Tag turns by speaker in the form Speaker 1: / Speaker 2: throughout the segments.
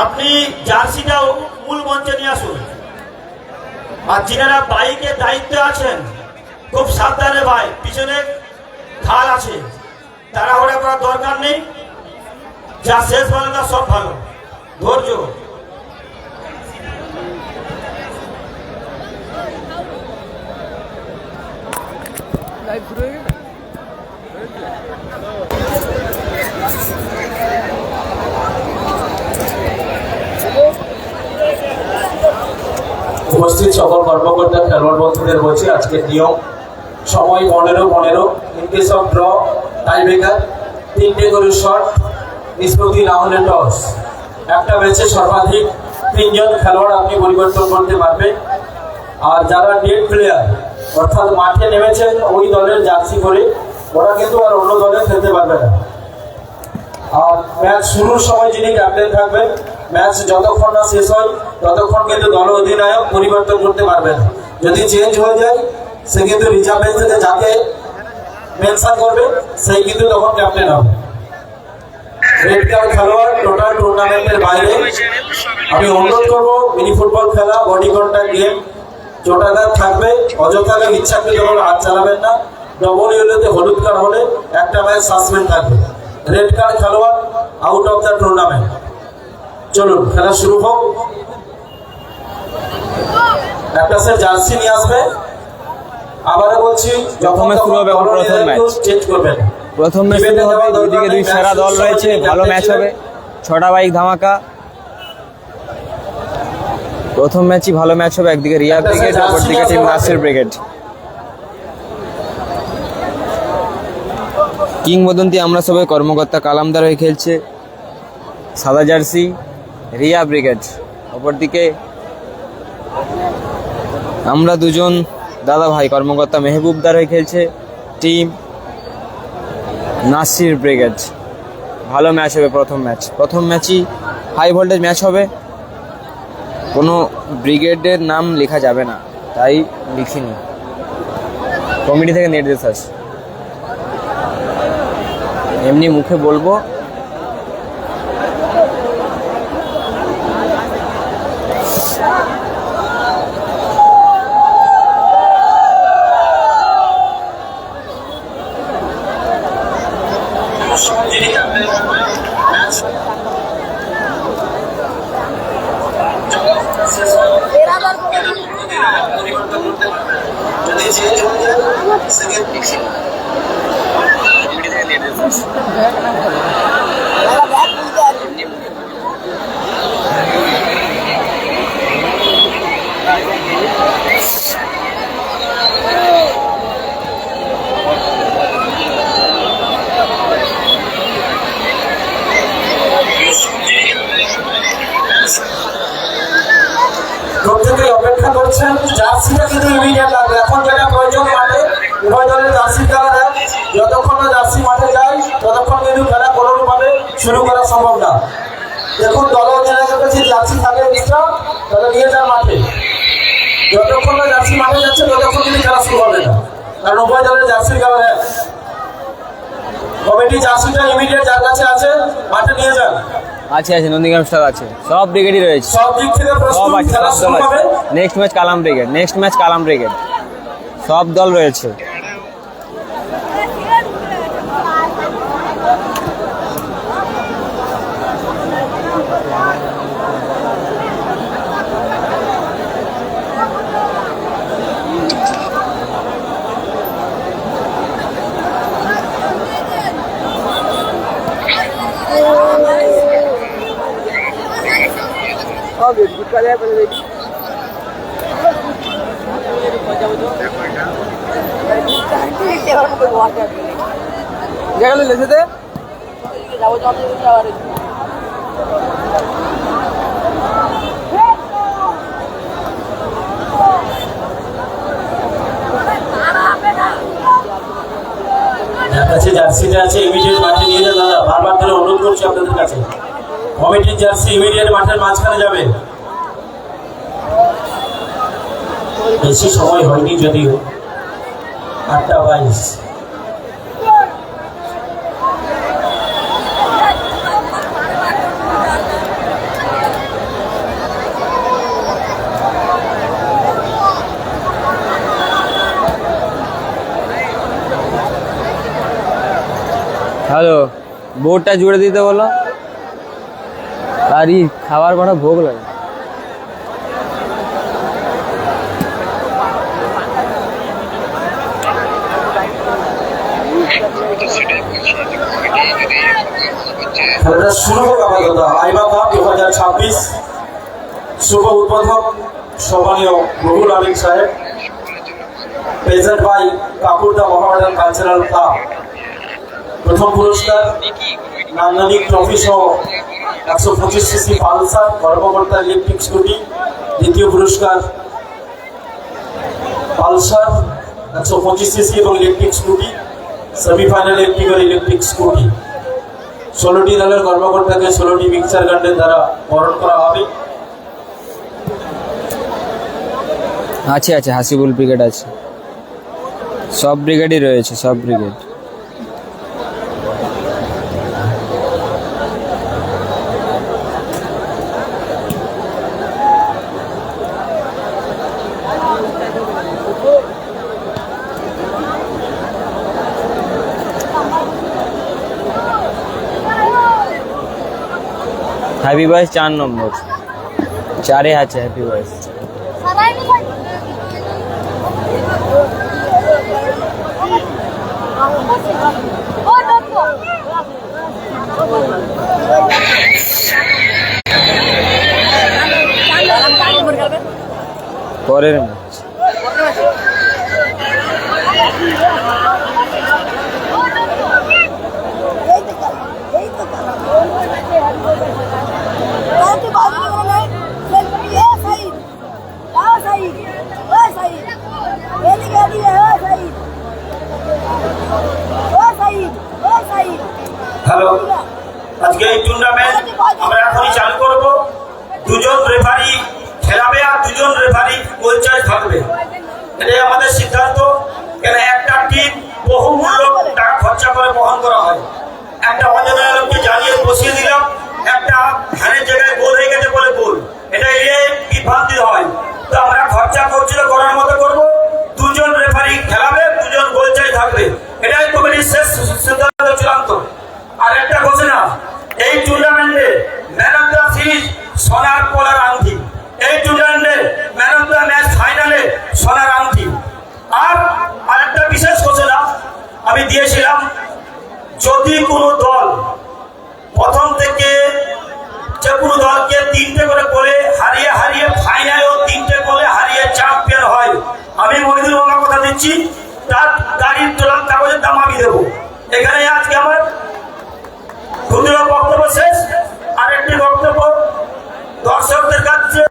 Speaker 1: আপনি জার্সিটাও মূল মঞ্চে নিয়ে আসুন। আর যিনারা বাইকের দায়িত্বে আছেন খুব সাবধানে ভাই, পিছনে খাল আছে, তাড়াহুড়া করার দরকার নেই। যা শেষ ভালো না সব ভালো, ধৈর্য।
Speaker 2: উপস্থিত সকল কর্মকর্তা খেলোয়াড় বন্ধুদের বলছি আজকের নিয়ম সময় 15-15। In case of draw tie breaker 3টে করে শট, নিষ্পত্তি না হলে টস। একটা ম্যাচে সর্বাধিক 3 জন খেলোয়াড় আপনি পরিবর্তন করতে পারবেন। আর যারা ডেড প্লেয়ার অর্থাৎ মাঠে নেমেছেন ওই দলের জার্সি করে, ওরা কিন্তু আর অন্য দলে খেলতে পারবে না। আর ম্যাচ শুরুর সময় যিনি ক্যাপ্টেন থাকবেন, ম্যাচ যতক্ষণ না শেষ হয় ততক্ষণ কিন্তু দল অধিনায়ক পরিবর্তন করতে পারবে না। যদি চেঞ্জ হয়ে যায় সে কিন্তু রিজার্ভ বেঞ্চ থেকে যাকে মেনশন করবে সেই কিন্তু তখন ক্যাপ্টেন হবে। রেড কার্ড খেলোয়াড় টোটাল টুর্নামেন্টের বাইরে। আমি অনুরোধ করবো মিনি ফুটবল খেলা বডি কন্ট্যাক্ট গেম, চোটাদার থাকবে, অযথাকে ইচ্ছাকৃত ভাবে হাত চালাবেন না। ডবল ইয়েলোতে হলুদ কার্ড হলে একটা ম্যাচ সাসপেন্ড থাকবে। রেড কার্ড খেলোয়াড় আউট অফ দ্য টুর্নামেন্ট। চলুন খেলা শুরু হোক। একটা সে জার্সি নিয়ে আসবে। আবারও বলছি
Speaker 3: প্রথম ম্যাচ শুরু হবে, প্রথম ম্যাচ
Speaker 2: চেঞ্জ করবেন।
Speaker 3: প্রথম ম্যাচ শুরু হবে, দুদিকে দুই সেরা দল রয়েছে, ভালো ম্যাচ হবে, 6টা বাইক ধামাকা। প্রথম ম্যাচই ভালো ম্যাচ হবে, একদিকে রিয়া ব্রিগেড, অপরদিকে টিম নাসির ব্রিগেড। কিংবদন্তি আমরা সবাই কর্মকর্তা কালামদার হয়ে খেলছে, সাদা জার্সি রিয়া ব্রিগেড। অপরদিকে আমরা দুজন দাদা ভাই কর্মকর্তা মেহবুবদার হয়ে খেলছে, টিম নাসির ব্রিগেড। ভালো ম্যাচ হবে প্রথম ম্যাচই হাই ভোল্টেজ ম্যাচ হবে। কোনো ব্রিগেডের নাম লেখা যাবে না, তাই লিখিনি, কমিটি থেকে নির্দেশ আছে। এমনি মুখে বলবো।
Speaker 2: প্রত্যেকেই অপেক্ষা করছেন, জার্সিটা কিন্তু ইমিডিয়েট লাগবে। এখন যেটা প্রয়োজন মাঠে উভয় দলের জার্সি কালার এক, যতক্ষণ না জার্সি মাঠে যায় ততক্ষণ কিন্তু খেলা কোনোভাবে শুরু করা সম্ভব না। দেখুন দল অধিনায়কের কাছে জার্সি থাকে এক্সট্রা, তাহলে নিয়ে যান মাঠে। যতক্ষণ না জার্সি মাঠে যাচ্ছে ততক্ষণ কিন্তু খেলা শুরু হবে না, কারণ উভয় দলের জার্সি কালার এক। কমিটি জার্সিটা ইমিডিয়েট যার কাছে আছে মাঠে নিয়ে যান।
Speaker 3: আছে নন্দীগ্রাম স্টার আছে, সব ব্রিগেডই রয়েছে,
Speaker 2: সব দিক থেকে প্রস্তুত, খেলা শুরু হবে।
Speaker 3: নেক্সট ম্যাচ কালাম ব্রিগেড, সব দল রয়েছে।
Speaker 2: জার্সিটা আছে ইমিডিয়েট মাঠে নিয়ে যান দাদা, বারবার করে অনুরোধ করছি আপনাদের কাছে। কমিটির জার্সি ইমিডিয়েট মাঠের মাঝখানে যাবে। বেশি সময় হয়নি যদিও, 8:22।
Speaker 3: হ্যালো, বোর্ডটা জুড়ে দিতে বলো। আর ই খাবার কটা ভোগ লাগে।
Speaker 2: খেলাটা শুরু হোক আপাতত। আইবা কাপ 2026 শুভ উদ্বোধক সম্মানীয় রুহুল আমিন সাহেব, প্রেজেন্ট বাই কাপুরদা মোহামেডান কালচারাল ক্লাব। প্রথম পুরস্কার নান্দনিক ট্রফি সহ 125 সিসি পালসার কর্মকর্তা ইলেকট্রিক স্কুটি। দ্বিতীয় পুরস্কার পালসার 125 সিসি এবং electric scooty. Semifinal electric scooty. 16টি দলের কর্মকর্তাকে 16টি মিক্সার গান্ডের দ্বারা বরণ করা হবে।
Speaker 3: আছে আছে, হাসিবুল ব্রিগেড আছে, সব ব্রিগেডই রয়েছে, সব ব্রিগেড। হ্যাপি বয়েস 4 নম্বর, 4-এ আছে হ্যাপি বয়েস। পরের ম্যাচ
Speaker 1: হ্যালো, আজকে এই টুর্নামেন্ট আমরা এখনই চালু করব। 2জন রেফারি খেলাবে আর 2জন রেফারি গোল চার্জ থাকবে। এটাই আমাদের সিদ্ধান্ত। কেন একটা টিম বহু মূল্য টাকা খরচা করে বহন করা হয়। একটা অজানা লোককে জ্বালিয়ে বসিয়ে দিলাম, একটা ভ্যানের জায়গায় গোল হয়ে গেছে বলে গোল, এটা এড়িয়ে বিভ্রান্তি হয়। তো আমরা খরচা করছিল করার মতো করবো। 2জন রেফারি খেলাবে, 2জন গোল চার্জ থাকবে। এটাই কমিটির শেষ সিদ্ধান্ত, চূড়ান্ত। আর একটা ঘোষণা, এই টুর্নামেন্টে ম্যান অফ দ্য সিরিজ সোনার পোলার আংটি। এই টুর্নামেন্টে ম্যান অফ দ্য ম্যাচ ফাইনালে সোনার আংটি। আর আরেকটা বিশেষ ঘোষণা আমি দিয়েছিলাম, যদি কোনো দল প্রথম থেকে যে কোনো দলকে 3টে করে গোলে হারিয়ে হারিয়ে ফাইনালেও 3টে গোলে হারিয়ে চ্যাম্পিয়ন হয়, আমি মহিদুল বাংলা কথা দিচ্ছি, তার গাড়ির তোলার কাগজের দাম আমি দেবো। এখানে আজকে আমার ক্ষুদ্র বক্তব্য শেষ। আরেকটি বক্তব্য দর্শকদের কাছে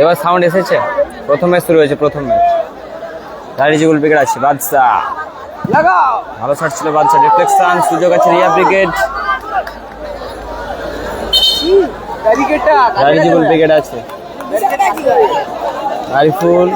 Speaker 3: এবার সাউন্ড এসেছে, প্রথম ম্যাচ শুরু হয়েছে, প্রথম ম্যাচ। রাইজিবুল ব্রিগেড আছে, বাদশা ভালো শট ছিল, বাদশা ডিফ্লেকশন, সুযোগ আছে রিয়া ব্রিগেড। রাইজিবুল ব্রিগেড আছে, আরিফুল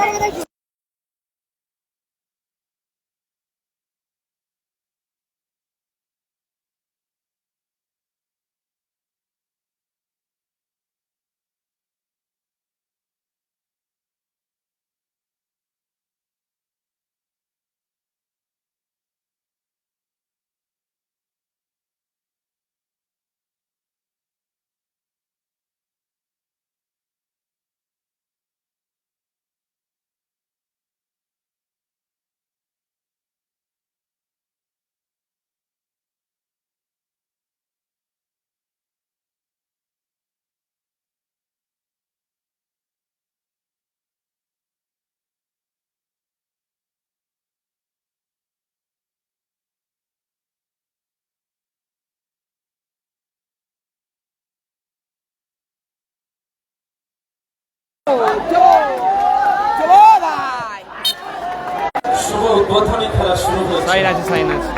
Speaker 2: শুভ উদ্বোধনী খেলা শুরু হয়েছে।
Speaker 3: সাইন আছে, সাইন আছে।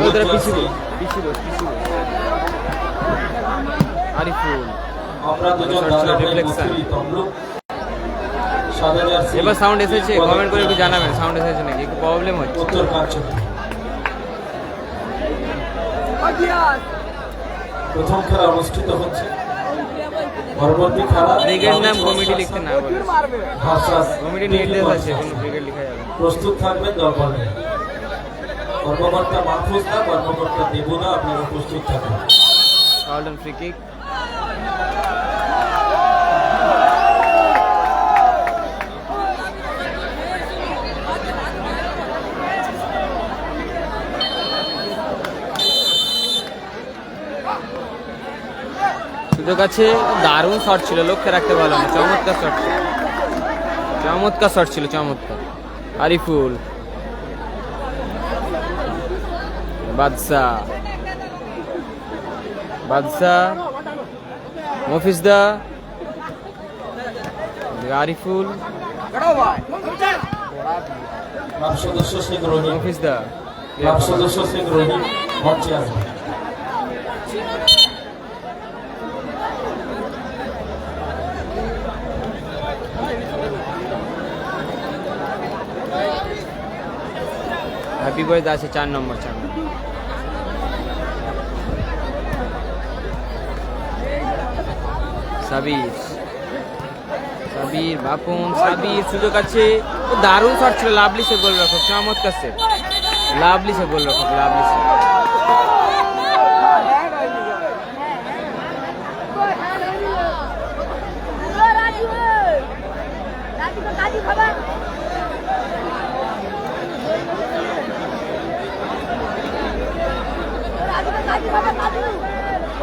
Speaker 3: ওদের পিছিয়ে আরিফুল
Speaker 2: আমরা দুজন তমলুক সাদা জার্সি।
Speaker 3: এবার সাউন্ড এসেছে, কমেন্ট করে একটু জানাবেন সাউন্ড এসেছে নাকি, একটু প্রবলেম হচ্ছে।
Speaker 2: উত্তর কাঞ্চন প্রথম খেলা অনুষ্ঠিত হচ্ছে। পরবর্তী খেলা
Speaker 3: ব্রিগেড নাম কমিটি লিখতে না বলে,
Speaker 2: ভার্সাস
Speaker 3: কমিটি নির্দেশ আছে, কোনো ব্রিগেড লেখা যাবে না।
Speaker 2: প্রস্তুত থাকবেন দলবল নিয়ে। কর্মকর্তা মাহফুজ না, কর্মকর্তা দেবু না, আপনারা প্রস্তুত থাকবেন।
Speaker 3: কার্লটন ফ্রি কিক, সুযোগ আছে, দারুণ শট ছিল, লক্ষ্যে রাখতে ভালো না, চমৎকার শট ছিল, চমৎকার শট ছিল, চমৎকার। আরিফুল, বাদশা, বাদশা, মফিজদা, আরিফুল,
Speaker 2: ক্লাব সদস্য শেখ রহিম,
Speaker 3: মফিজদা,
Speaker 2: ক্লাব সদস্য শেখ রহিম মঞ্চে আসবেন।
Speaker 3: হ্যাপি বার্থডে আছে 4 নম্বর, 4 নম্বর। সাবির, সাবির, বাপন, সাবির, সুযোগ আছে, ও দারুণ শট ছিল, লাভলি সে গোল রক্ষক, চমৎকার সে, লাভলি সে গোল রক্ষক, লাভলি সে।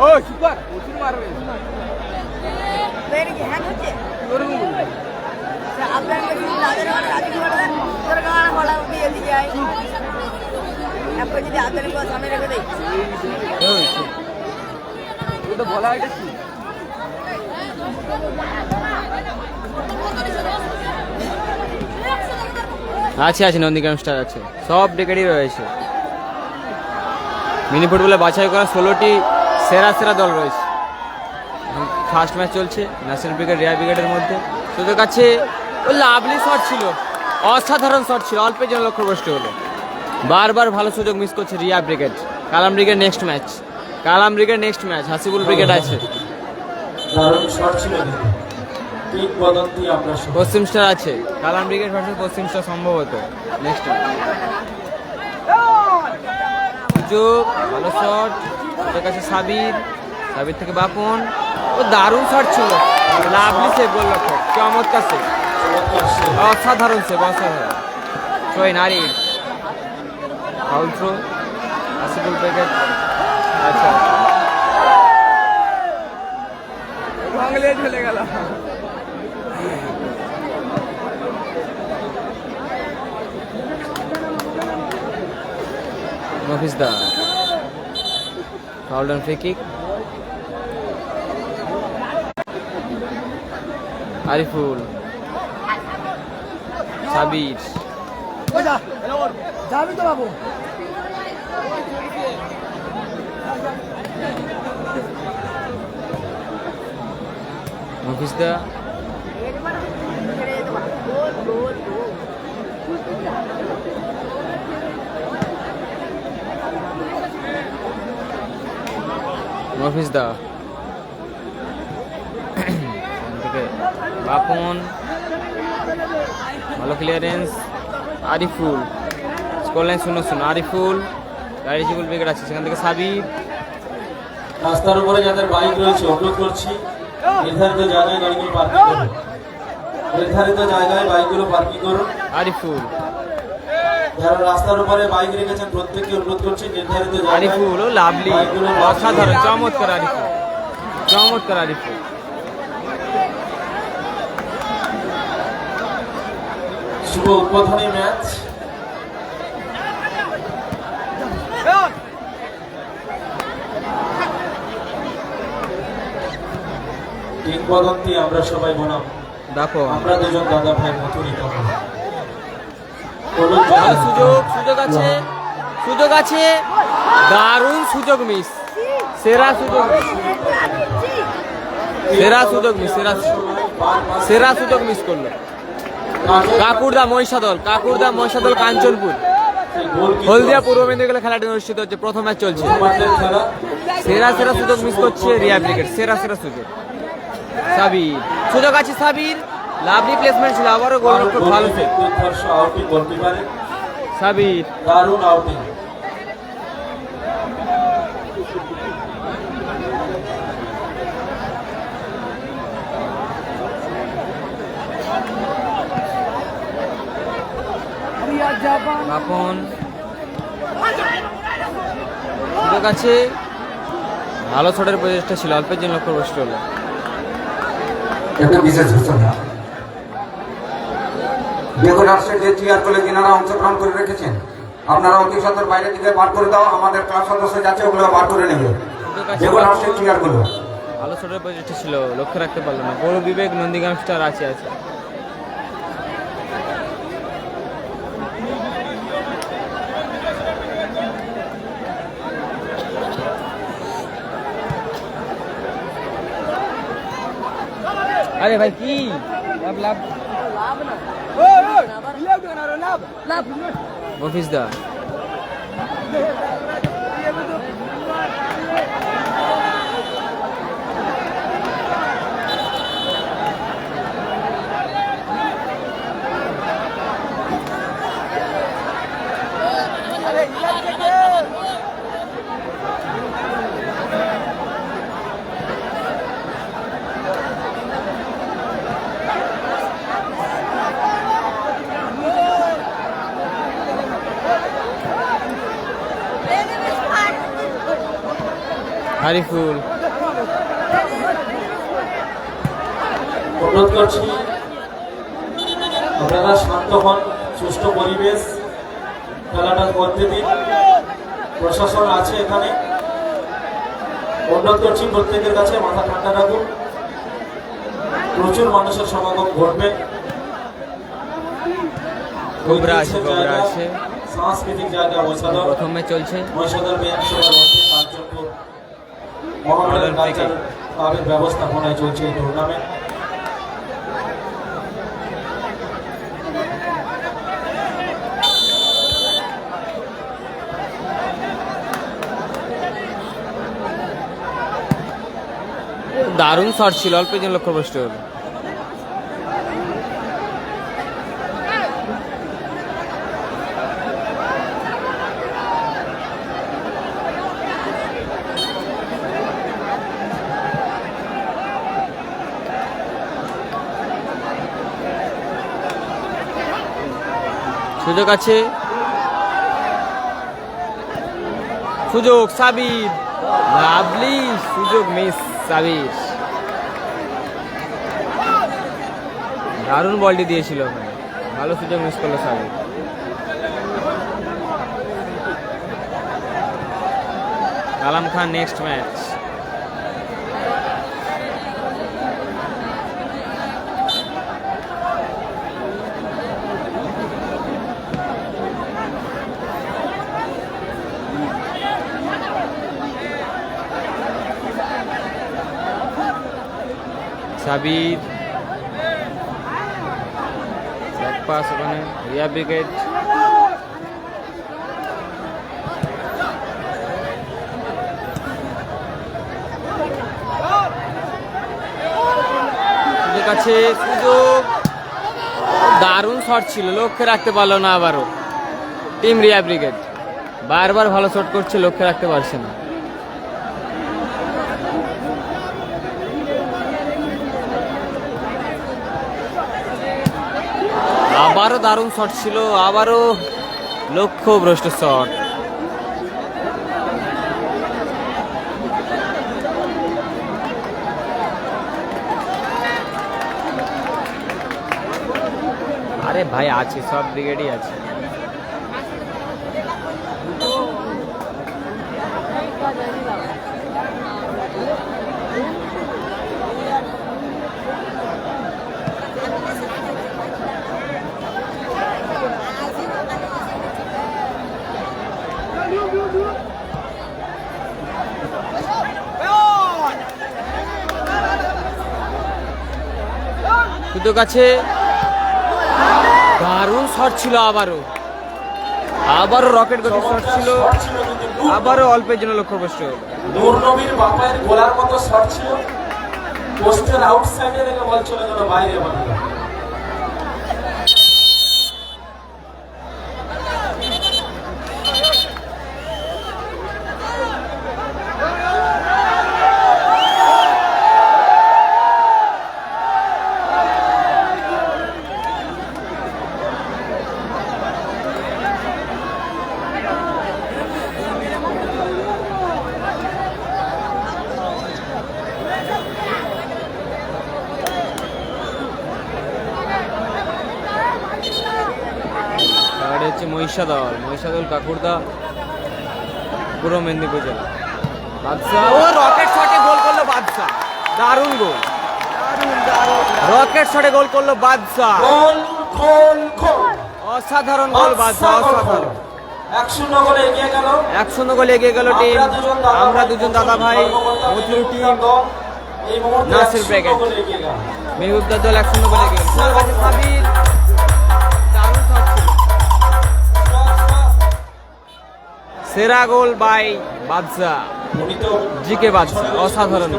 Speaker 4: ও সুপার প্রচুর মারবে
Speaker 5: मेरे की हैंग होते আপনার কাছে লাদের মানে রাজি করে তোর গানা বলা দিয়ে দিয়ে আই এখন যদি আদর করে সামনে রেখে দেই
Speaker 4: ও তো বলা এটা কি
Speaker 3: আছে, আছে, নন্দীগ্রাম স্টার আছে, সব ব্রিগেডই রয়েছে। মিনি ফুটবলে বাছাই করা 16টি সেরা সেরা দল রয়েছে। ফার্স্ট ম্যাচ চলছে ন্যাশনাল ব্রিগেড রিয়া ব্রিগেডের মধ্যে। সুযোগ আছে, ও লাভলি শট ছিল, অসাধারণ শট ছিল, অল্পের জন্য লক্ষ্যভ্রষ্ট হলো। বারবার ভালো সুযোগ মিস করছে Riya brigade. Kalam brigade next match, Kalam brigade next match, Hasibul brigade আছে,
Speaker 2: দারুণ শট ছিল, কিংবদন্তি আমরা শুনি।
Speaker 3: পশ্চিম স্টার আছে, কালাম ব্রিগেড ভার্সেস পশ্চিম স্টার সম্ভবত নেক্সট সুযোগ, ভালো শট, ওদের কাছে সাবির, সাবির থেকে বাপন, ও দারুণ শট ছিল, লাভলি সেভ গোল রক্ষক, চমৎকার সেভ, অসাধারণ সেভ, অসাধারণ। Sohen Arif, foul throw, Hasibul brigade, আচ্ছা
Speaker 4: বাংলা চলে গেল
Speaker 3: মফিজদা, foul free kick, Ariful, Sabir,
Speaker 4: যাবি তো বাবু
Speaker 3: মফিজদা,
Speaker 5: গোল গোল গোল
Speaker 3: মফিজদা, বাপন, ভালো clearance, Ariful, score line 0-0, Ariful Raijibul wicket আছে, সেখান থেকে সাবির,
Speaker 2: রাস্তার উপরে যাদের বাইক রয়েছে অনুরোধ করছি নির্ধারিত জায়গায় গাড়িগুলো পার্কিং করুন। নির্ধারিত জায়গায় বাইকগুলো পার্কিং করুন।
Speaker 3: আরিফুল,
Speaker 2: যারা রাস্তার উপরে বাইক রেখেছেন প্রত্যেককে অনুরোধ করছি নির্ধারিত জায়গায়
Speaker 3: আরিফুল ও লাভলি,
Speaker 2: বাইকগুলো
Speaker 3: অসাধারণ, চমৎকার আরিফুল, চমৎকার আরিফুল।
Speaker 2: শুভ উদ্বোধনী ম্যাচ। কিংবদন্তি আমরা সবাই বনাম,
Speaker 3: দেখো
Speaker 2: আমরা দুজন দাদা ভাই মতুরি তখন
Speaker 3: ভালো সুযোগ, সুযোগ আছে, সুযোগ আছে, দারুণ সুযোগ মিস, সেরা সুযোগ, সেরা সুযোগ মিস, সেরা সুযোগ মিস করলো। কাকুরদা মহিষাদল, কাকুরদা মহিষাদল কাঞ্চনপুর, হলদিয়া পূর্ব মেদিনীপুর খেলাটি অনুষ্ঠিত হচ্ছে, প্রথম ম্যাচ চলছে। সেরা সেরা সুযোগ মিস করছে রিয়া ব্রিগেড, সেরা সেরা সুযোগ। সাবির, সুযোগ আছে সাবির, লাভলি প্লেসমেন্ট ছিল, আবারও গোলরক্ষক ভালো সেভ। সাবির,
Speaker 2: দারুণ আউটিং।
Speaker 3: বাপন, সুযোগ আছে, ভালো শটের প্রচেষ্টা ছিল, অল্পের জন্য লক্ষ্য ভ্রষ্ট হলো।
Speaker 6: একটা বিশেষ ঘোষণা, বেগুন হার্সের যে চেয়ার করে যিনারা অংশগ্রহণ করে রেখেছেন আপনারা অতি সত্তর বাইরের দিকে বার করে দাও, আমাদের ক্লাব সদস্য যাচ্ছে ওগুলো বার করে নেবে।
Speaker 3: সুযোগ আছে,
Speaker 6: বেগুন হার্সের চেয়ারগুলো
Speaker 3: ভালো শটের প্রচেষ্টা ছিল, লক্ষ্য রাখতে পারলো না। বড় বিবেক নন্দীগ্রাম স্টার আছে। আরে ভাই কি লাভ লাভ মফিজদা, আরিফুল,
Speaker 2: অনুরোধ করছি আপনারা শান্ত হন, সুষ্ঠু পরিবেশ, খেলাটা করতে দিন। প্রশাসন আছে এখানে, অনুরোধ করছি প্রত্যেকের কাছে মাথা ঠান্ডা রাখুন। প্রচুর মানুষের সমাগম ঘটবে।
Speaker 3: গোবরা আছে, গোবরা আছে,
Speaker 2: সাংস্কৃতিক জায়গা মহিষাদল,
Speaker 3: প্রথমে চলছে।
Speaker 2: মহিষাদল বিধানসভার মধ্যে কার্যক্রম মহামেডান কালচার ক্লাবের ব্যবস্থাপনায় চলছে এই টুর্নামেন্ট।
Speaker 3: দারুণ শট ছিল, অল্পের জন্য লক্ষ্যভ্রষ্ট হলো। সুযোগ আছে, সুযোগ সাবির, লাভলি সুযোগ মিস সাবির, দারুণ বলটি দিয়েছিল, ভালো সুযোগ মিস করলো Sabir. Alam Khan next match. Sabir back pass ওখানে রিয়া ব্রিগেড কাছে সুযোগ দারুণ শট ছিল লক্ষ্যে রাখতে পারলো না আবারও টিম রিয়া ব্রিগেড বারবার ভালো শট করছে লক্ষ্যে রাখতে পারছে না আবারও দারুণ শট ছিল আবারও লক্ষ্যভ্রষ্ট শট আরে ভাই আছে সব ব্রিগেডই আছে কিন্তু কাছে দারুণ শট ছিল আবারও রকেট গতির শট ছিল আবারও অল্পের জন্য লক্ষ্যভ্রষ্ট
Speaker 2: নূর নবীর বাপায়ের গোলার মতো শট ছিল পোস্টের আউটসাইডে রেখে বল চলে গেল বাইরে বানালো
Speaker 3: মহিষাদল কাকুরদা পূর্ব মেদিনীপুর জেলা বাদশা ও রকেট শটে গোল করলো বাদশা দারুণ গোল রকেট শটে গোল করলো বাদশা অসাধারণ গোল বাদশা অসাধারণ
Speaker 2: 1-0 গোলে এগিয়ে গেল
Speaker 3: 1-0 গোলে এগিয়ে গেল টিম আমরা দুজন দাদা ভাই মথুর টিম
Speaker 2: এই মুহূর্তে
Speaker 3: নাসির ব্রিগেড মেহবুবদার দল 1-0 গোলে এগিয়ে গেল সাবির দারুণ শট ছিল সেরা গোল বাই বাদশা জিকে বাদশা অসাধারণ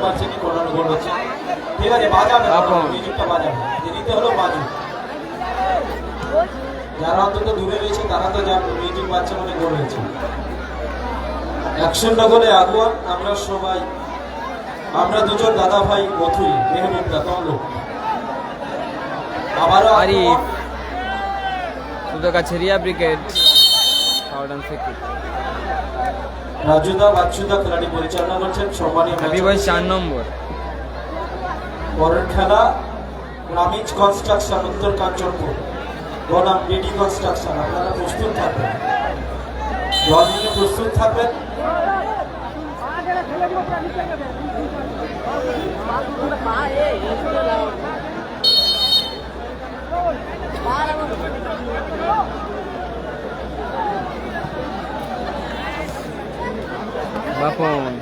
Speaker 2: যারা অন্তত দূরে রয়েছে তারা তো জানতো মিউজিক বাচ্চা মানে গোল হয়েছে 100 গোলে আগুয়ান আমরা সবাই আমরা দুজন দাদা ভাই মথুরি মেহবুবদা তমলুক আবারও
Speaker 3: আরিফ সুদা কাছে রিয়া ব্রিগেড পাউডান থেকে
Speaker 2: রাজুদা বাচ্চুদা খেলাটি পরিচালনা করছেন সম্মানীয়
Speaker 3: হ্যাপি বয় 4 নম্বর
Speaker 2: পরের খেলা রামিজ কনস্ট্রাকশন উত্তর কাঞ্চনপুর বনাম বিডি কনস্ট্রাকশন আপনারা প্রস্তুত থাকবেন দল নিয়ে প্রস্তুত থাকবেন
Speaker 3: বাপন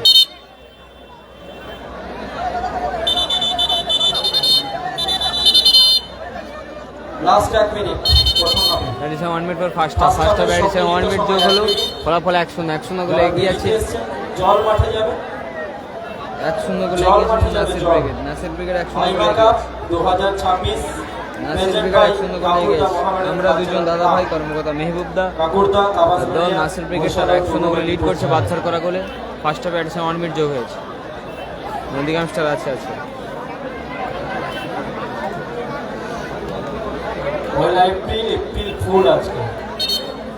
Speaker 2: লাস্ট 1 মিনিট প্রথম হাফে
Speaker 3: এডিশন 1 মিনিট পর ফার্স্ট হাফ এডিশন 1 মিনিট যোগ হলো ফলাফল 1-0 গোলে এগিয়ে আছে
Speaker 2: জল মাঠে যাবে
Speaker 3: 1-0 গোলে এগিয়ে আছে নাসির ব্রিগেড 1-0 গোলে এগিয়ে আছে
Speaker 2: 2026
Speaker 3: নাসির ব্রিগেড 1-0 গোলে এগিয়ে আছে আমরা দুজন দাদা ভাই কর্মকর্তা মেহবুবদা
Speaker 2: কাকুরদা
Speaker 3: দল নাসির ব্রিগেড তারা 1-0 গোলে লিড করছে বাদশার করা গোলে ফার্স্ট হাফে এডিশন 1 মিনিট যোগ হয়েছে নন্দীগ্রাম স্টার আছে
Speaker 2: পয়লা এপ্রিল ফুল আজকে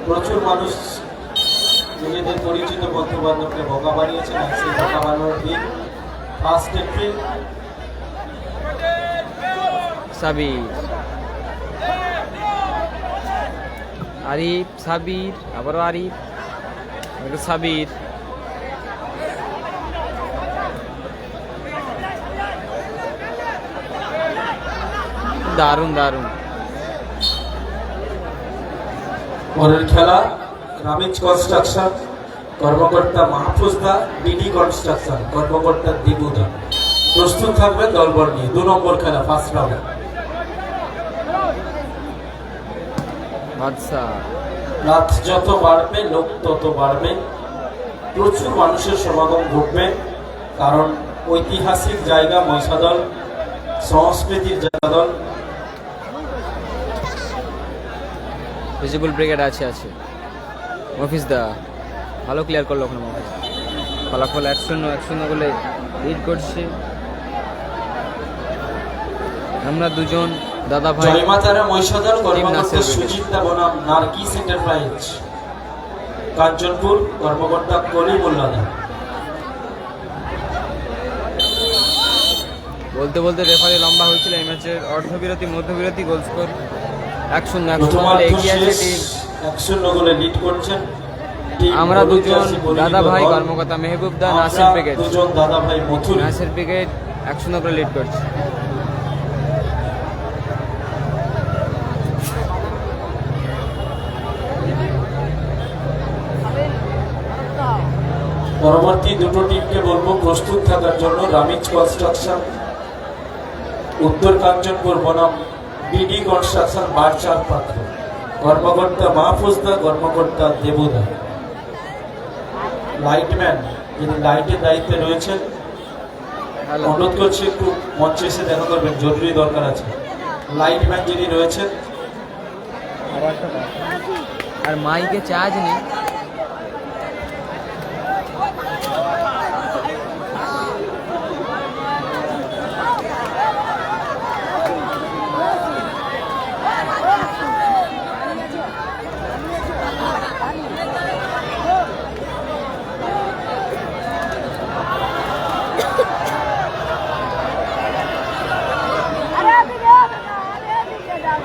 Speaker 2: প্রচুর মানুষ নিজেদের পরিচিত বন্ধু বান্ধবকে বোকা বানিয়েছেন আর সেই বোকা বানানোর দিন 1 এপ্রিল
Speaker 3: সাবির আরিফ সাবির আবারও আরিফ সাবির দারুণ দারুণ
Speaker 2: পরের খেলা রামিজ কনস্ট্রাকশন কর্মকর্তা মাহফুজদা বিডি কনস্ট্রাকশন কর্মকর্তা দিবুদা প্রস্তুত থাকবেন দলবল নিয়ে। 2 নম্বর খেলা, ফার্স্ট রাউন্ড।
Speaker 3: বাদশা
Speaker 2: রাত যত বাড়বে লোক তত বাড়বে, প্রচুর মানুষের সমাগম ঘটবে, কারণ ঐতিহাসিক জায়গা মহিষাদল, সংস্কৃতির জায়গা।
Speaker 3: ভিজিবল ব্রিগেড আছে আছে। মফিজ দা ভালো ক্লিয়ার করলো ওখানে মফিজ। ফলাফল 1-0 বলে লিড করছে। আমরা দুজন দাদা ভাই
Speaker 2: জয়মাতারা মহিষাদল, কর্মকর্তা
Speaker 3: নাসির
Speaker 2: সুজিত দা বনাম নার্গিস এন্টারপ্রাইজ কাঞ্চনপুর, কর্মকর্তা কলিমুল্লাহ দা।
Speaker 3: বলতে বলতে রেফারি লম্বা হয়েছিল এই ম্যাচের অর্ধবিরতি মধ্যবিরতি। গোল স্কোর 1-0
Speaker 2: প্রথমার্ধ
Speaker 3: এগিয়ে আছে
Speaker 2: শেষ,
Speaker 3: টিম।
Speaker 2: 1-0 গোলে লিড করছেন টিম
Speaker 3: আমরা
Speaker 2: হলুদ
Speaker 3: দুজন
Speaker 2: জার্সি পরিহিত
Speaker 3: দাদা ভাই,
Speaker 2: দল।
Speaker 3: কর্মকর্তা মেহবুব দা,
Speaker 2: আমরা
Speaker 3: নাসির ব্রিগেড।
Speaker 2: দুজন দাদা ভাই মথুর।
Speaker 3: নাসির ব্রিগেড 1-0 করে লিড করছে।
Speaker 2: পরবর্তী দুটো টিমকে বলবো প্রস্তুত থাকার জন্য। রামিজ কনস্ট্রাকশন উত্তর কাঞ্চনপুর বনাম বিডি কনস্ট্রাকশন বারচার পাত্র, কর্মকর্তা মাহফুজ দা, কর্মকর্তা দেবুদা। লাইটম্যান যিনি লাইটের দায়িত্বে রয়েছেন, অনুরোধ করছি একটু মঞ্চে এসে দেখা করবেন, জরুরি দরকার আছে। লাইটম্যান যিনি রয়েছেন,
Speaker 3: আর মাইকে চার্জ নেই।
Speaker 5: अरे अभी जाओ ना, अरे अभी जाओ।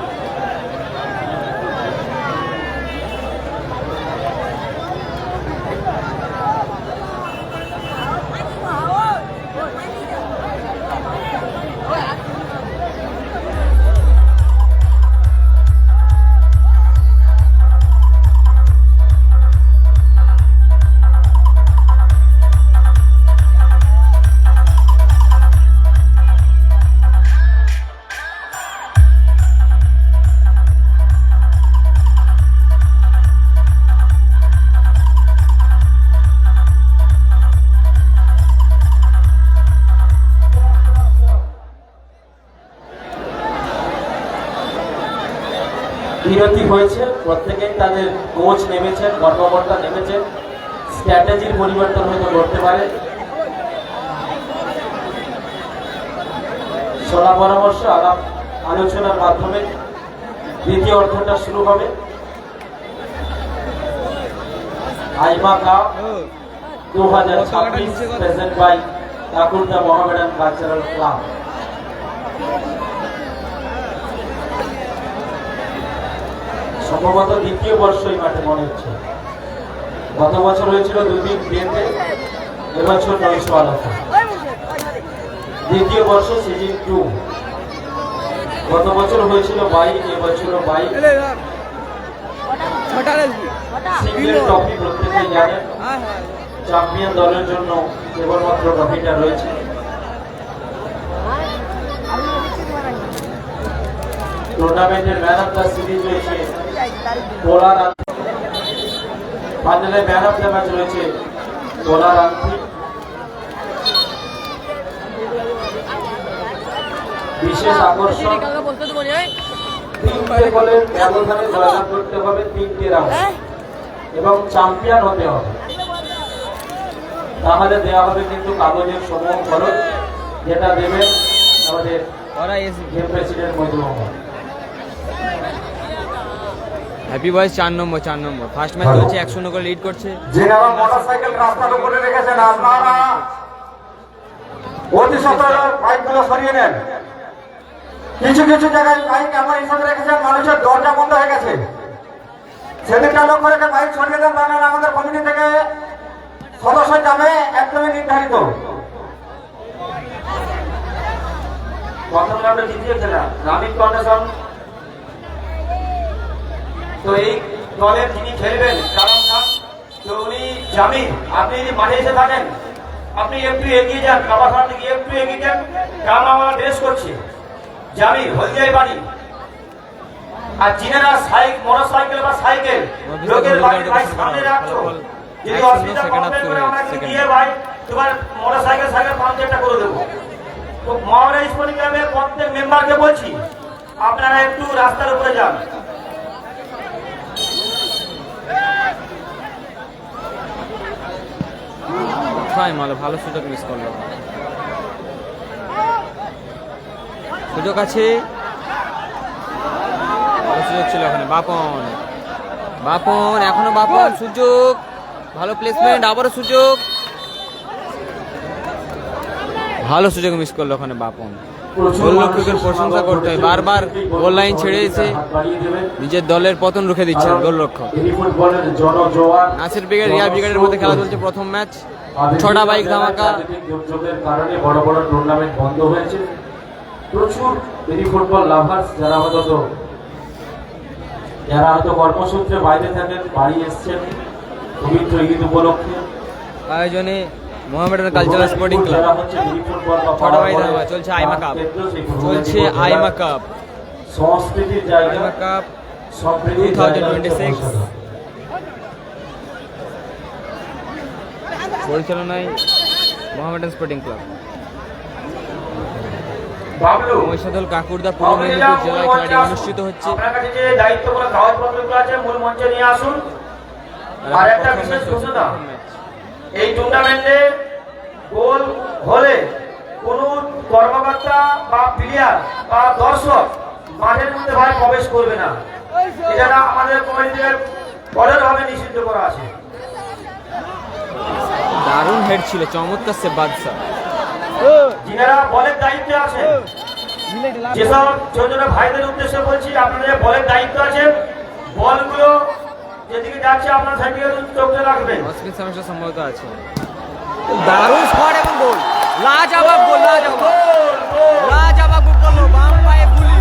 Speaker 2: বিরতি হয়েছে, প্রত্যেকেই তাদের কোচ নেমেছেন, কর্মকর্তা নেমেছেন। স্ট্র্যাটেজির পরিবর্তন হয়তো করতে পারে। সলা পরামর্শ আলাপ আলোচনার মাধ্যমে দ্বিতীয় অর্ধটা শুরু হবে। আইমা কাপ 2026 প্রেজেন্ট বাই ঠাকুরদা মোহামেডান কালচারাল ক্লাব। সম্ভবত দ্বিতীয় বর্ষ এই মাঠে মনে হচ্ছে। গত বছর হয়েছিল 2 দিন বিয়েতে, এবছর 900 আলাদা। দ্বিতীয় বর্ষ সিজন 2। গত বছর হয়েছিল 22, এবছর 22। সিঙ্গেল ট্রফি প্রত্যেকেই জানেন, চ্যাম্পিয়ন দলের জন্য কেবলমাত্র ট্রফিটা রয়েছে। টুর্নামেন্টের ম্যান অফ দ্য সিরিজ রয়েছে পোলার আন্থি, ফাইনালে ম্যান অফ দ্য ম্যাচ রয়েছে পোলার আন্থি। বিশেষ আকর্ষণ, 3টে গোলের ব্যবধানে জয়লাভ করতে হবে 3টে রাউন্ড এবং চ্যাম্পিয়ন হতে হবে। তাহলে দেওয়া হবে কিন্তু কাগজের সমূহ খরচ, যেটা দেবেন আমাদের game president Mohidul Mohammad.
Speaker 3: Happy boys 4 নম্বর ফার্স্ট ম্যাচ চলছে, 1-0 করে লিড করছে।
Speaker 6: যারা মোটরসাইকেল রাস্তার উপরে রেখেছেন আপনারা অতি সত্বর বাইকগুলো সরিয়ে নেন। কিছু কিছু জায়গায় বাইক এমন হিসাবে রেখেছেন মানুষের দরজা বন্ধ হয়ে গেছে, সেদিকটা লক্ষ্য রেখে বাইক সরিয়ে দেন, তাহলে আমাদের কমিটি থেকে সদস্য যাবে একদমই নির্ধারিত।
Speaker 2: প্রথম রাউন্ডে দ্বিতীয় খেলা রামিক ফাউন্ডেশন। তো এই দলের যিনি খেলবেন কালাম খান, তো উনি জামিন, আপনি যদি মাঠে এসে থাকেন
Speaker 1: আপনি একটু এগিয়ে যান, কাবা খান থেকে একটু এগিয়ে যান। কামাওয়ালা ড্রেস করছে, জামি হলদিয়ায় বাড়ি। আর যিনারা মোটর সাইকেল বা সাইকেল লোকের বাড়ির ভাই সামনে রাখছো, যদি অসুবিধা কমপ্লেন করে আমরা দিয়ে ভাই তোমার মোটর সাইকেল পাঞ্চারটা করে দেবো। তো মহাবরা স্পোর্টিং ক্লাবের প্রত্যেক মেম্বারকে বলছি আপনারা একটু রাস্তার উপরে যান।
Speaker 3: মালো ভালো সুযোগ মিস করলো, সুযোগ আছে, ভালো সুযোগ ছিল ওখানে। বাপন এখনো বাপন, সুযোগ, ভালো প্লেসমেন্ট, আবারও সুযোগ, ভালো সুযোগ মিস করলো ওখানে বাপন। গোলরক্ষকের প্রশংসা করতে হয়, বারবার গোল লাইন ছেড়ে এসে নিজের দলের পতন রুখে দিচ্ছেন গোলরক্ষক। নাসির ব্রিগেড রিয়া ব্রিগেডের মধ্যে খেলা চলছে প্রথম ম্যাচ। 6টা বাইক ধামাকা।
Speaker 2: দুর্যোগের কারণে বড় বড় টুর্নামেন্ট বন্ধ হয়েছে। প্রচুর বেরি ফুটবল লাভার্স যারা হয়তো কর্মসূত্রে বাইরে থাকেন, বাড়ি এসছেন পবিত্র ঈদ উপলক্ষে।
Speaker 3: আয়োজনে মোহামেডান কালচারাল স্পোর্টিং ক্লাব। 6টা বাইক ধামাকা চলছে। আইমা কাপ
Speaker 2: সংস্কৃতির জায়গা,
Speaker 3: আইমা কাপ
Speaker 2: সম্প্রীতির
Speaker 3: 2026 পরিচালনায় মোহামেডান স্পোর্টিং ক্লাব। মহিষাদল কাকুরদা পূর্ব মেদিনীপুর জেলায় খেলাটি অনুষ্ঠিত হচ্ছে।
Speaker 1: আপনার কাছে যে দায়িত্বপূর্ণ কাগজপত্রগুলো আছে মূল মঞ্চে নিয়ে আসুন। আর একটা বিশেষ ঘোষণা, এই টুর্নামেন্টে গোল হলে কোন কর্মকর্তা বা প্লেয়ার বা দর্শক মাঠের মধ্যে ভাই প্রবেশ করবে না। এটা আমাদের কমিটির কঠোরভাবে নিষিদ্ধ করা আছে।
Speaker 3: দারুণ হেড ছিল, চমৎকার সে বাদশা।
Speaker 1: যিনারা বলের দায়িত্বে আছেন, যেসব ছোট ছোট ভাইদের উদ্দেশ্যে বলছি, আপনাদের বলের দায়িত্ব আছে, বলগুলো যেদিকে যাচ্ছে আপনার সেদিকে চোখে রাখবেন।
Speaker 3: অস্মিন সমস্যা সম্ভবত আছে। দারুণ শট এবং গোল, লাজবাব গোল, লাজবাব গোল করলো বাম পায়ে গুলি।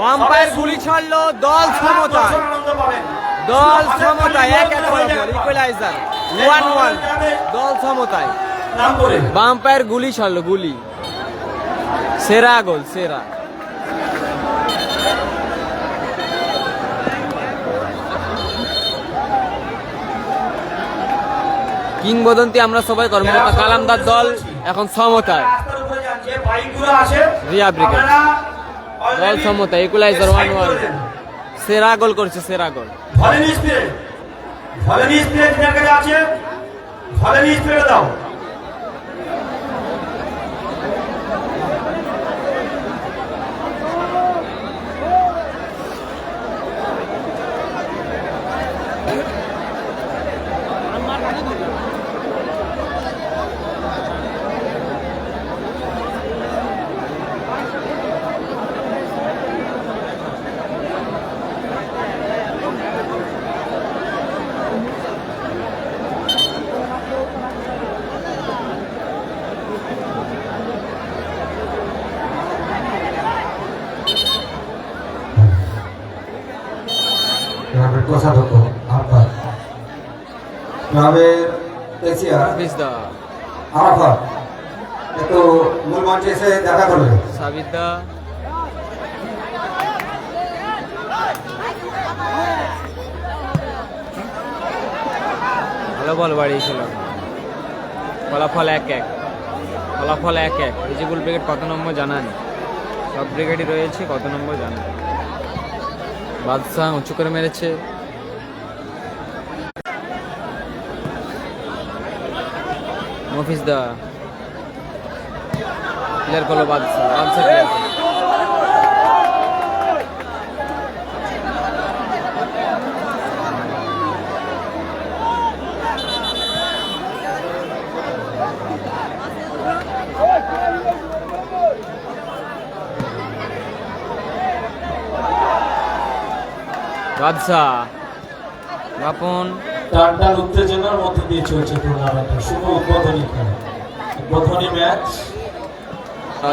Speaker 3: বাম পায়ের গুলি ছাড়লো, দল সমতায়, 1-1 গোল, ইকুয়ালাইজার 1-1, দল সমতায়। বাম পায়ের গুলি ছাড়লো, গুলি, সেরা গোল, সেরা। কিংবদন্তি আমরা সবাই কর্মকর্তা কালামদার দল এখন সমতায়। রিয়া ব্রিগেড দল সমতায়, ইকুয়ালাইজার 1-1, সেরা গোল করছে, সেরা গোল।
Speaker 1: দাও।
Speaker 6: কোষাধ্যক্ষ আরাফাত, গ্রামের এশিয়া আরাফাত একটু মূল মঞ্চে এসে দেখা করবে।
Speaker 3: সাবিদা ভালো বল বাড়িয়েছিল। ফলাফল 1-1, ফলাফল 1-1। রিজিবুল ব্রিগেড কত নম্বর জানান? সব ব্রিগেডই রয়েছে, কত নম্বর জানান? বাদশাহ উঁচু করে মেরেছে। মফিজদা ক্লিয়ার করলো, বাদশাহ ক্লিয়ার করলো। বাদশাহ বাপন
Speaker 2: টানটান উত্তেজনার মধ্যে দিয়ে চলছে টুর্নামেন্টে, শুভ উদ্বোধনী খেলা, উদ্বোধনী ম্যাচ।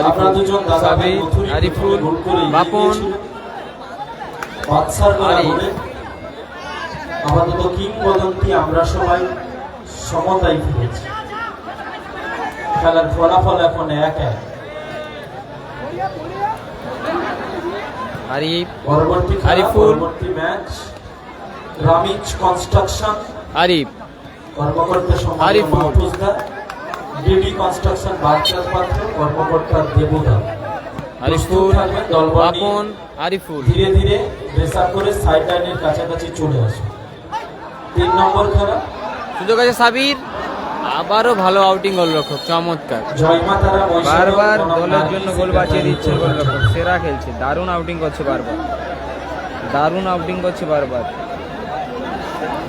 Speaker 2: আপনারা দুজন
Speaker 3: আরিফুল বাপন
Speaker 2: বাদশার মেলা হবে। আপাতত কিংবদন্তি আমরা সবাই সমতায় ফিরেছি। খেলার ফলাফল এখন 1-1।
Speaker 3: আরিফ,
Speaker 2: পরবর্তী খেলা,
Speaker 3: আরিফুল।
Speaker 2: পরবর্তী ম্যাচ রামিজ কনস্ট্রাকশন,
Speaker 3: আরিফ,
Speaker 2: কর্মকর্তা সম্মানীয়
Speaker 3: আরিফুল।
Speaker 2: মাহফুজদা, ডিডি কনস্ট্রাকশন বাচ্চার পাত্র, কর্মকর্তা দেবুদা।
Speaker 3: আরিফুল,
Speaker 2: প্রস্তুত থাকবেন দলবল নিয়ে।
Speaker 3: বাপন, আরিফুল।
Speaker 2: ধীরে ধীরে রেস আপ করে সাইড লাইনের কাছাকাছি চলে আসে। 3 নম্বর খেলা
Speaker 3: সুযোগ আছে সাবির, আবারও ভালো আউটিং গোলরক্ষক, চমৎকার।
Speaker 2: জয়মাতারা
Speaker 3: বারবার দলের জন্য গোল বাঁচিয়ে দিচ্ছে গোলরক্ষক, সেরা খেলছে, দারুণ আউটিং করছে বারবার, দারুণ আউটিং করছে বারবার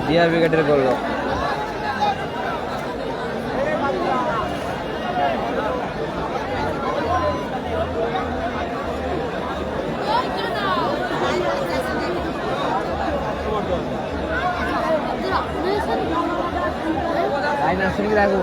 Speaker 3: রিয়া ব্রিগেডের গোলরক্ষক। রাখবো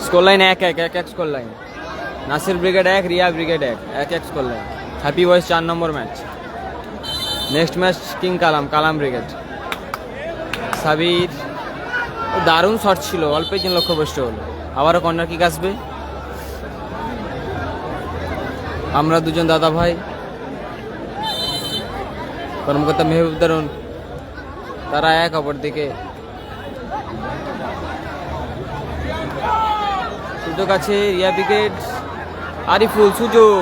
Speaker 3: score line 1-1 score line. Nasir brigade 1, Riya brigade 1 score line. Happy boys 4 number match. Next match king Kalam brigade. Sabir দারুণ শট ছিল, অল্পের জন্য লক্ষ্যভ্রষ্ট হলো। আবারও কর্নার কিক আসবে। আমরা দুজন দাদা ভাই, কর্মকর্তা মেহবুব দারুন, তারা এক অপর দিকে। সুযোগ আছে রিয়া ব্রিগেড, আরিফুল সুযোগ,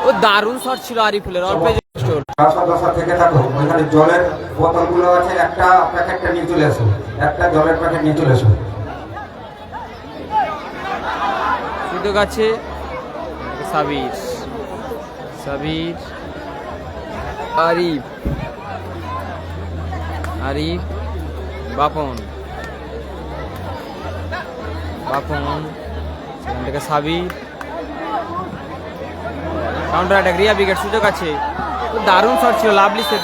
Speaker 3: ও দারুণ শট ছিল আরিফুলের, অল্পের জন্য হলো।
Speaker 6: দশা থেকে থাকো, ওইখানে জলের বোতলগুলো আছে, একটা প্যাকেটটা নিয়ে চলে আসো, একটা জলের প্যাকেট নিয়ে চলে আসো।
Speaker 3: সুযোগ আছে সাবির, আরিফ, বাপন, সেখান থেকে Sabir, counter attack Riya brigade. সুযোগ আছে, দারুণ শট ছিল, লাভলি সেভ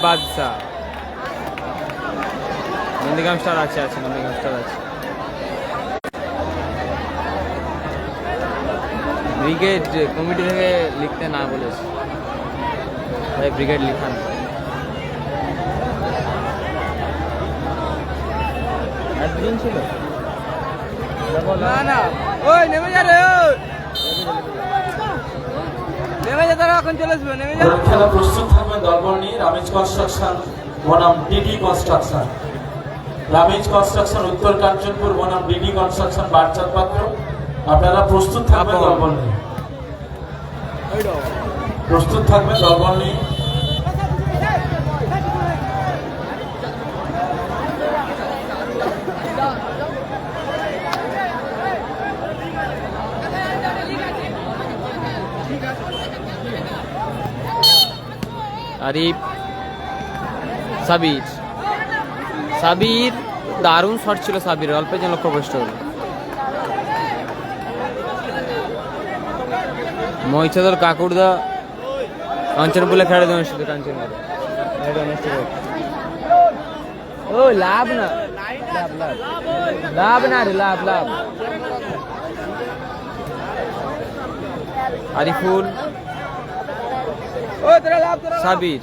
Speaker 3: বাদশা। নন্দীগ্রাম স্টার আছে। ব্রিগেড কমিটি থেকে লিখতে না বলেছে, তাই ব্রিগেড লিখান। একদিন ছিল
Speaker 4: না ওই নেমে যা রে, নেমে যা, তারা এখন চলে আসবে, নেমে যা।
Speaker 2: খেলা প্রস্তুত থাকবেন দলবল নিয়ে। রামিজ কনস্ট্রাকশন বনাম ডিডি কনস্ট্রাকশন। রামিজ কনস্ট্রাকশন উত্তর কাঞ্চনপুর বনাম ডিডি কনস্ট্রাকশন বাচ্চার পাত্র। আপনারা প্রস্তুত থাকবেন দলবল নিয়ে।
Speaker 3: আরিফ, সাবির দারুণ শট ছিল সাবির, অল্পের জন্য লক্ষ্যভ্রষ্ট হলো। মহিষাদল কাকুরদা কাঞ্চনপুরে খেলা অনুষ্ঠিত, ও লাভ না রে, লাভ। আরিফুল,
Speaker 4: ও তোরা লাভ, তোরা
Speaker 3: সাবির,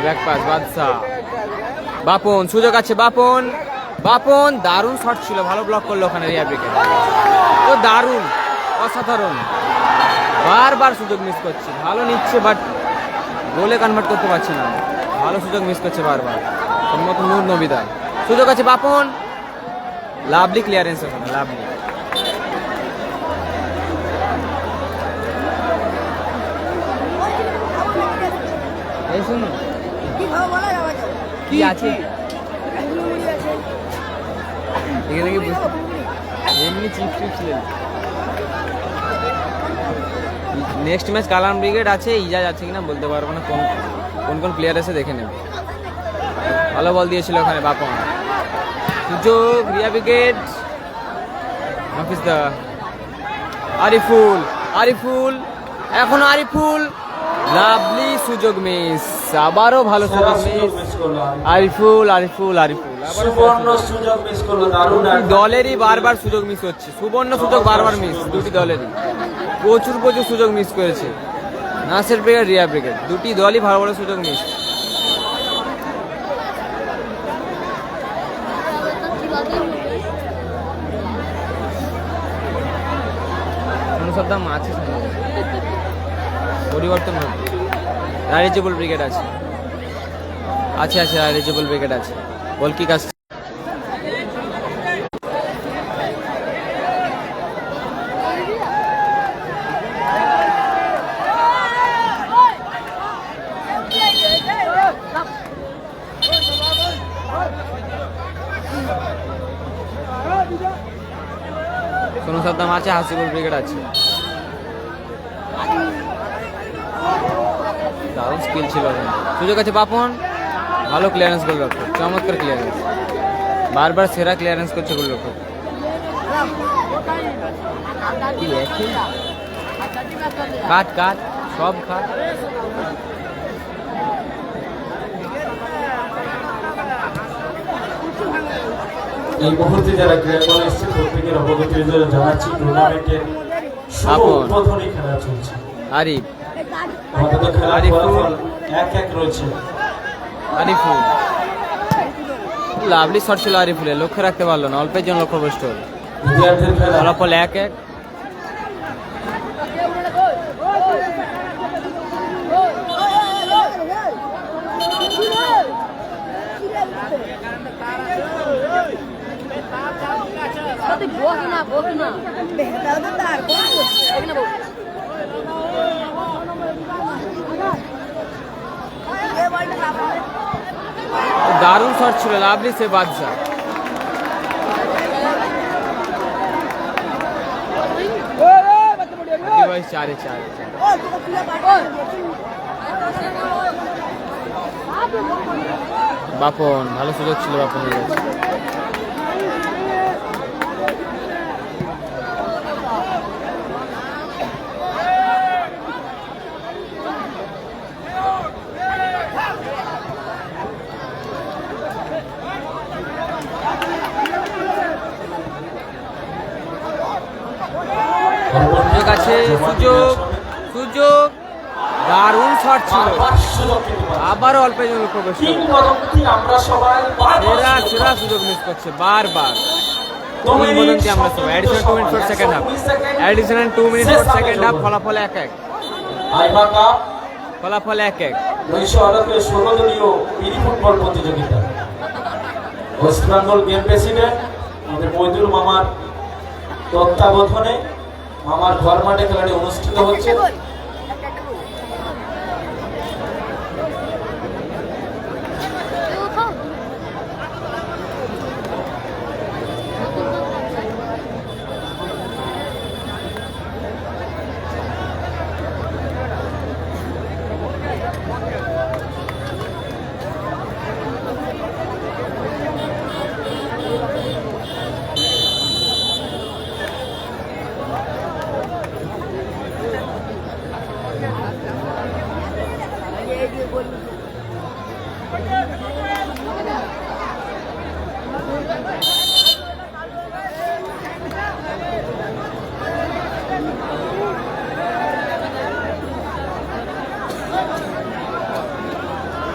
Speaker 3: ব্যাক পাস বাদশা, বাপন। সুযোগ আছে বাপন, দারুণ শট ছিল, ভালো ব্লক করলো ওখানে রিয়া ব্রিগেড। ও দারুণ অসাধারণ, বারবার সুযোগ মিস করছে। ভালো নিচ্ছে বাট গোলে কনভার্ট করতে পারছে না। ভালো সুযোগ মিস করছে বারবার। সম্মত নূর নবিদা, সুযোগ আছে বাপন, লাভলি ক্লিয়ারেন্স ওখানে, লাভলি। এই শুনুন
Speaker 5: কি ভালো বলা যাবে তো?
Speaker 3: কি আছে
Speaker 5: মুড়ি আছে।
Speaker 3: এখানে কি বুঝতে এমনি chips tips next match Kalam brigade আছে, ইজাজ আছে কিনা বলতে পারবো না। কোন কোন কোন প্লেয়ার আছে দেখে নেবে। ভালো বল দিয়েছিল ওখানে বাপন, সুযোগ রিয়া ব্রিগেড, হাফিজ দা, আরিফুল, আরিফুল এখনো আরিফুল, লাভলি সুযোগ মিস, আবারও ভালো
Speaker 2: সেরা
Speaker 3: সুযোগ
Speaker 2: সুযোগ
Speaker 3: মিস।
Speaker 2: মিস করলো
Speaker 3: আরিফুল, আরিফুল, আরিফুল আবারও
Speaker 2: সুবর্ণ সুযোগ মিস করলো, দারুণ একটা
Speaker 3: দলেরই বারবার সুযোগ মিস হচ্ছে, সুবর্ণ সুযোগ বারবার মিস, দুটি দলেরই প্রচুর প্রচুর সুযোগ মিস করেছে। নাসির ব্রিগেড, রিয়া ব্রিগেড, দুটি দলই ভালো ভালো সুযোগ মিস। আছে পরিবর্তন হবে। রাইজেবল ব্রিগেড আছে, আছে আছে রাইজেবল ব্রিগেড আছে। বল কি কাজ সোনু সাদ্দাম আছে, হাসিবুল ব্রিগেড আছে। দারুণ স্কিল ছিল, সুযোগ আছে পাপন, ভালো ক্লিয়ারেন্স গোলরক্ষক, চমৎকার ক্লিয়ারেন্স, বারবার সেরা ক্লিয়ারেন্স করছে গোলরক্ষক। কাট কাট সব কাট।
Speaker 2: এই মুহূর্তে যারা ক্রীড়া করে এসেছে প্রত্যেকের অবগতির জন্য জানাচ্ছি টুর্নামেন্টের শুভ
Speaker 3: আপন।
Speaker 2: উদ্বোধনী খেলা চলছে।
Speaker 3: আরিফ,
Speaker 2: আমাদের তো খেলার
Speaker 3: আরিফুল।
Speaker 2: ফলাফল 1-1 রয়েছে।
Speaker 3: আরিফুল, লাভলি শট ছিল আরিফুলের, লক্ষ্য রাখতে পারলো না, অল্পের জন্য লক্ষ্যভ্রষ্ট হল।
Speaker 2: দ্বিতীয়ার্ধের খেলা
Speaker 3: ফলাফল 1-1।
Speaker 5: তুই বস না, বস না। বেহতার তো তার কোন এখানে বস। এ বলটা সামনে।
Speaker 3: দারুণ শট ছিল লাভলি সে বাদশা। ডিভাইস 4-4।
Speaker 5: ও তোকে তুলে পাঠাই।
Speaker 3: বাপন, ভালো সুযোগ ছিল বাপনের কাছে। সুযোগ আছে, সুযোগ, সুযোগ, দারুণ শট ছিল,
Speaker 2: বারবার সুযোগ পেতে পারে।
Speaker 3: আবারও অল্পের জন্য লক্ষ্যভ্রষ্ট হল।
Speaker 2: কিংবদন্তি আমরা সবাই বারবার
Speaker 3: সেরা
Speaker 2: সুযোগ
Speaker 3: সেরা
Speaker 2: পাচ্ছি।
Speaker 3: সুযোগ মিস করছে বারবার।
Speaker 2: 2 মিনিট
Speaker 3: কিংবদন্তি আমরা সবাই। Additional 2 minute for second half, additional 2 minute for second half, ফলাফল 1-1,
Speaker 2: আইবা কাপ
Speaker 3: ফলাফল 1-1।
Speaker 2: 1916 দলীয় মিনি ফুটবল প্রতিযোগিতা ওয়েস্ট বেঙ্গল গেম প্রেসিডেন্ট আমাদের মইদুল মামার তত্ত্বাবধানে মামার ঘর মাঠে খেলাটি অনুষ্ঠিত হচ্ছে।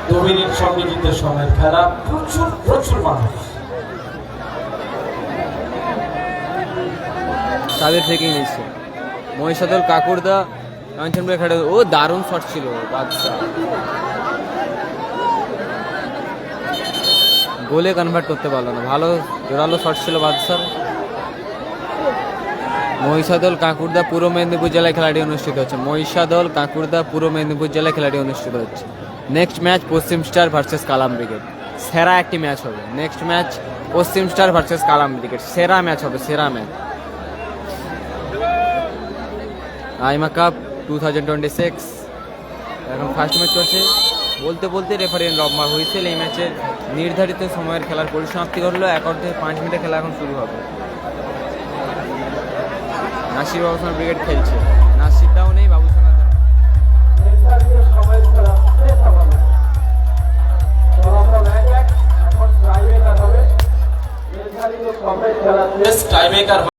Speaker 2: দু মিনিট সংগঠিত সময়ের খেলা, প্রচুর প্রচুর মানুষ।
Speaker 3: তাদের থেকেই নিচ্ছে। মহিষাদল কাকুরদা কাঞ্চনপুরে খেলে, ও দারুণ শট ছিল বাদশা, গোলে কনভার্ট করতে পারলো না। ভালো জোরালো শট ছিল বাদশার। মহিষাদল কাকুরদা পূর্ব মেদিনীপুর জেলায় খেলাটি অনুষ্ঠিত হচ্ছে। মহিষাদল কাকুরদা পূর্ব মেদিনীপুর জেলায় খেলাটি অনুষ্ঠিত হচ্ছে। নেক্সট ম্যাচ পশ্চিম স্টার ভার্সেস কালাম ব্রিগেড, সেরা একটি ম্যাচ হবে। নেক্সট ম্যাচ পশ্চিম স্টার ভার্সেস কালাম ব্রিগেড, সেরা ম্যাচ হবে, সেরা ম্যাচ। আইমা কাপ 2026 এখন ফার্স্ট ম্যাচ চলছে। বলতে বলতে রেফারি লম্বা হুইসেল, এই ম্যাচের নির্ধারিত সময়ের খেলার পরিসমাপ্তি করলো। 1 অর্ধে 5 মিনিটে খেলা এখন শুরু হবে। নাসির বাবুসান ব্রিগেড খেলছে।